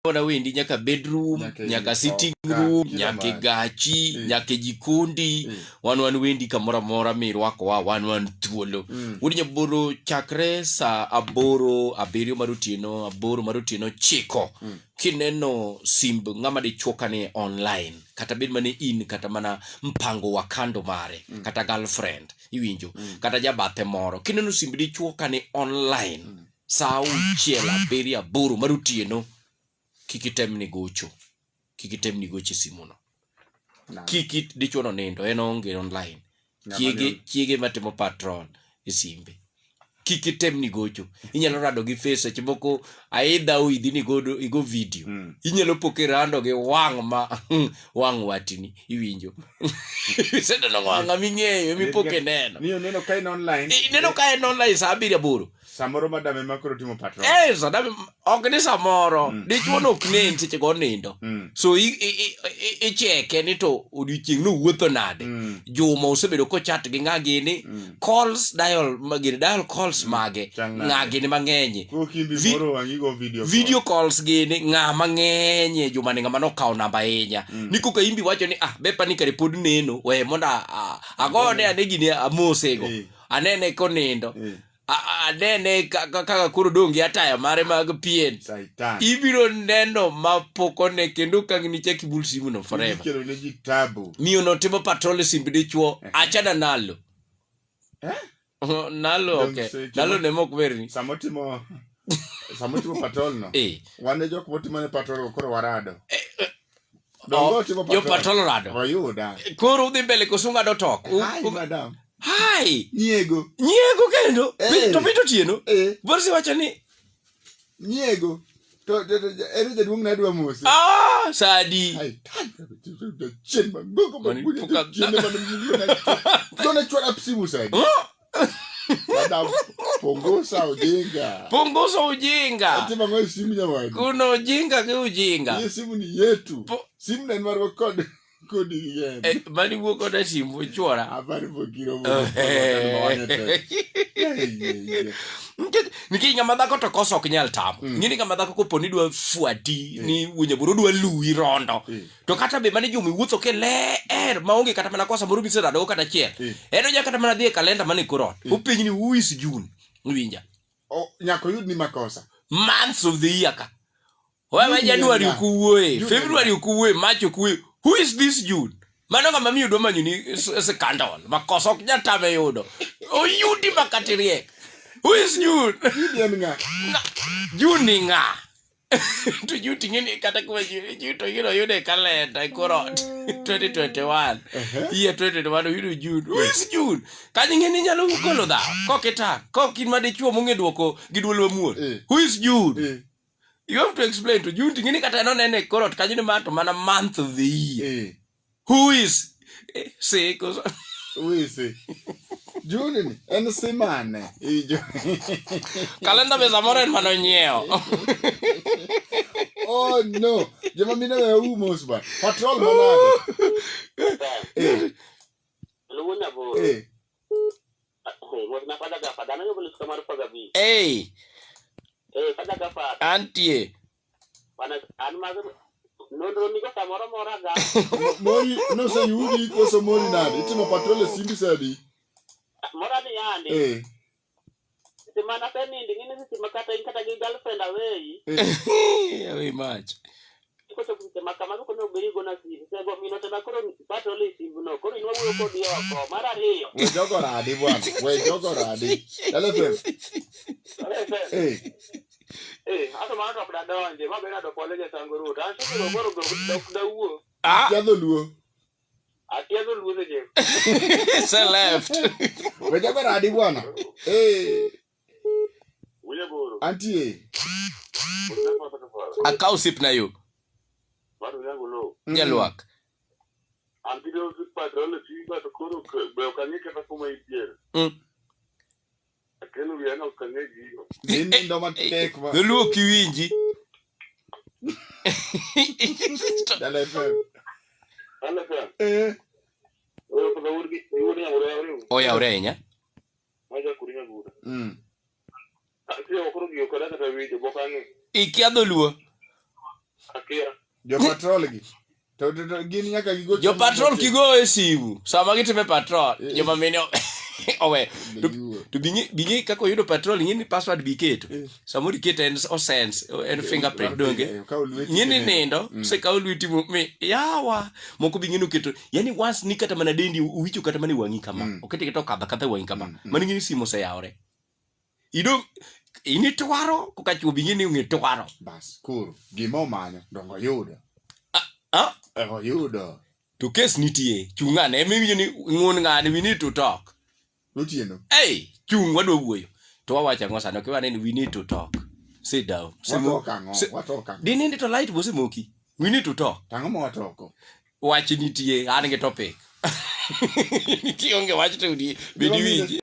Ona wendi nyaka bedroom, nyaka sitting room, nyaka gachi, nyaka jikundi, wan wendi kamora mora mirwako wa wan thuolo. Udi nyaboro chakre sa aboro marutino chiko. Kineno simb ng'ama dichuo kane online, kata bed mane in kata mana mpango wa kando mare, kata girlfriend, iwinjo, kata jabathe moro. Kineno simb dichuo kane online, sa 6-7 marutino, kikitem ni gocho simuno. Kikit dichuo no nindo, onge online. Chiege matimo patrol e simbe. Kikitem ni gocho. Inyalo rado gi face seche moko aidha uidhi ni godo igo video. Inyalo poke rando gi wang watini iwinjo. Sendo no wanga ming'eyo mipoke neno. Neno ka en online. Neno ka en online sa 7-8. Samoro madame makoro timo patrol. Sadame ok ni samoro. Dichuo no ok nen seche go nindo. So icheke ni to odiochieng' no wuotho nade. Juma osebedo ko chat gi ng'agi ni calls dial calls mage ng'agi ni mang'eny. Video calls gini ng'ama ng'eny juma ni ng'ama no kawo namba ahinya. Ni koka imbi wacho ni bepa ni kare pod neno we monda agone ane gini amosego. Anene ko nindo. Anene kaka koro dongi ataya mare mag pien. Ibiro neno mapokone kendo kang'ni cheki bul simu no forever. Miyo no timo patrol simbi dichuo achana nalo. Nalo okay. Nalo ne mok berni. Samotimo patrol no. Wane jok motimo ne patrol koro warado. Yo patrol rado. Wayuda. Koro udhi mbele kosunga do tok. Hai madam. Hai. Nyiego kendo. To pito tieno. Borsi wacho ni nyiego. To ere jaduong' na dwa mose. Sadi. Hai. Chen magogo mabunya. Dona chwara psimu sadi. Madam pongosa ujinga. Ati mango simu nyawadi. Kuno ujinga ke ujinga. Ye simu ni yetu. Simu na nmarwa kodi yen. Bani wuoko na simu chwara. Abari bokiro mo. Niki ng'ama dhako to koso ok nyal tamo. Ng'ini ng'ama dhako koponi dwa fuati ni wunyaboro dwa luwi rondo. To kata be mane jumi wuotho ke ler maonge kata mana kosa moro bisera do kata chiel. Eno ja kata mana dhi e kalenda mane korot. Opiny ni who is June. Winja. Nyako yud ni makosa. Months of the year ka. Wewe January ukuwe, February ukuwe, March ukuwe. Who is this June? Mano ng'ama miyo dwa manyo ni skandal. Makosa ok nyatame yudo. Oyudi makatirie. Who is June? June ni nga. To June tingeni kata kwa June to yude kalenda korot 2021. Year 2021 yudo June. Who is June? Kanyi ngeni nyalo ukolo da. Koketa. Kokin madichuo munge duoko giduolo mamuol. Who is June? You have to explain to June tingeni kata no nene korot kanyi ni mato mana month of the year. Who is? Say kosa. Who is it? June ni en semane. Kalenda besa moro en mano nyeo. Oh no. Jama mina ya umos ba. Patrol manade. Lunya bo. Wona pada gafa dana yo belis kamar paga bi. Pada gafa. Antie. Pana an maga no ni ko samoro mora ga. Mori no se yudi ko so mori nade. Itimo patrol simbi sadi. Mora ni yandi. Simana peni ndingine simakata inkata gi girlfriend away. Very much. Ko to kama ko no berigo na si. Sego minote na koro patrol simbi no. Koro inwa wo ko dio ko mara riyo. We jogoradi bwana. Elephant. Aso mara to da donje, ma bena do college sanguru. Dan so go goro go da wo. Tiado luo. Atiado luo je. Se left. We jogoradi bwana. Uye boro. Antie. Akau sip na yo. Baru yangu lo. Nyaluak. Antido patrol si ba to koro be okanyike pa kuma ipier. Akeno viana okanyegi. Nini ndo matek ba. Luo kiwinji. Dale fe. Oyo ko urgi, yuri amore. Oya orenya. Maja kurinya gura. Ati okoro gi okada kata video bokane. Ikiadho luo. Akira. Jo patrol gi. To gin nyaka gigo. Jo patrol kigo e simu. Sama gitime patrol. Joma mine owe. To bingi kako yudo patrol ngini password biketo. Samuri keto en sense en fingerprint donge. Ngini nindo se ka ulwiti me yawa moko bingino keto. Yani once ni kata mana dendi uwicho kata mana wangi kama. Okete keto kata wangi kama. Mani ngini simu se yaore. Ido ini twaro kukachu bingini unge twaro. Bas kuro gimo manyo dongo yudo. Yudo. To case nitie chungane emiwinjo ni ngun ngane we need to talk. Nutieno. Hey, chung wadwa wuoyo. To wawacha ngo sano kiwa ni we need to talk. Sit down. Watoka. Dini to light bose moki. We need to talk. Tango mo watoko. Wachi nitie an ge topic. Kionge wach to di bedi winji.